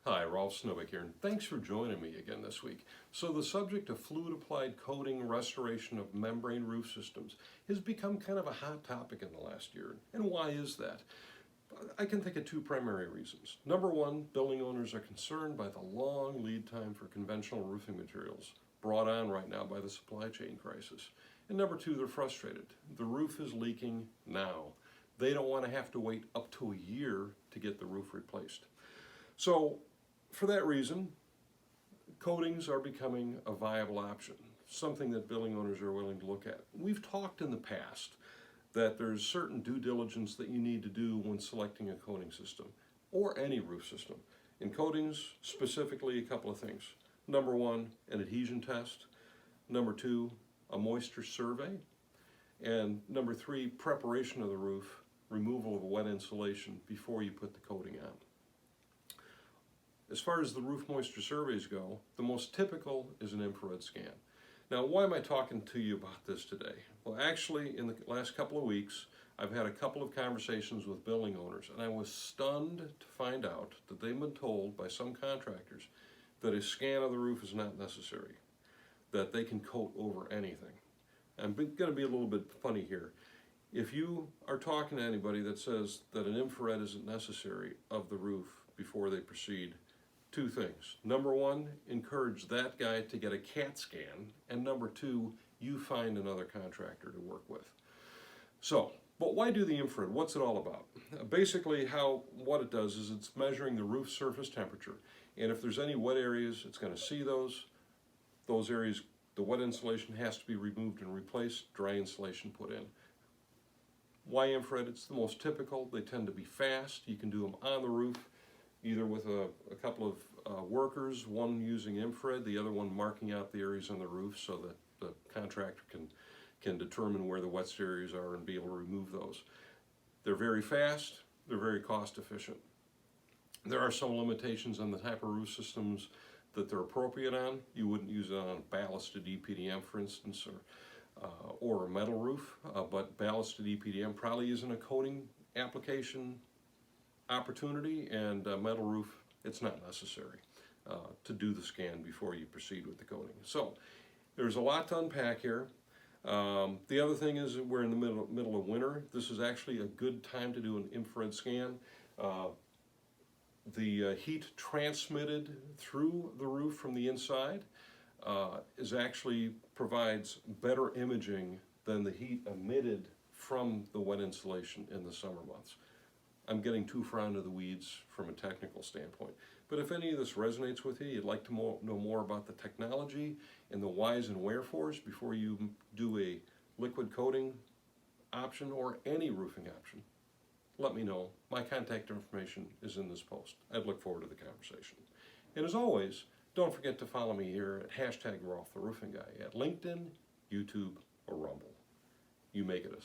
Hi, Rolf here, and thanks for joining me again this week. So the subject of fluid-applied coating restoration of membrane roof systems has become kind of a hot topic in the last year. And why is that? I can think of two primary reasons. Number one, building owners are concerned by the long lead time for conventional roofing materials brought on right now by the supply chain crisis. And number two, they're frustrated. The roof is leaking now. They don't want to have to wait up to a year to get the roof replaced. So for that reason, coatings are becoming a viable option, something that building owners are willing to look at. We've talked in the past that there's certain due diligence that you need to do when selecting a coating system, or any roof system. In coatings, specifically a couple of things. Number one, an adhesion test. Number two, a moisture survey. And number three, preparation of the roof, removal of wet insulation before you put the coating on. As far as the roof moisture surveys go, the most typical is an infrared scan. Now, why am I talking to you about this today? Well, actually, in the last couple of weeks, I've had a couple of conversations with building owners, and I was stunned to find out that they've been told by some contractors that a scan of the roof is not necessary, that they can coat over anything. I'm going to be a little bit funny here. If you are talking to anybody that says that an infrared isn't necessary of the roof before they proceed, two things. Number one, encourage that guy to get a CAT scan, and number two, you find another contractor to work with. So, but why do the infrared? What's it all about? Basically, what it does is it's measuring the roof surface temperature, and if there's any wet areas, it's going to see those areas. The wet insulation has to be removed and replaced, dry insulation put in. Why infrared? It's the most typical. They tend to be fast. You can do them on the roof, either with a couple of workers, one using infrared, the other one marking out the areas on the roof so that the contractor can determine where the wet areas are and be able to remove those. They're very fast, they're very cost efficient. There are some limitations on the type of roof systems that they're appropriate on. You wouldn't use it on a ballasted EPDM, for instance, or a metal roof, but ballasted EPDM probably isn't a coating application opportunity, and metal roof, it's not necessary to do the scan before you proceed with the coating. So there's a lot to unpack here. The other thing is that we're in the middle of winter. This is actually a good time to do an infrared scan. The heat transmitted through the roof from the inside provides better imaging than the heat emitted from the wet insulation in the summer months. I'm getting too far into the weeds from a technical standpoint. But if any of this resonates with you, you'd like to know more about the technology and the whys and wherefores before you do a liquid coating option or any roofing option, let me know. My contact information is in this post. I'd look forward to the conversation. And as always, don't forget to follow me here at #RolfTheRoofingGuy at LinkedIn, YouTube, or Rumble. You make it a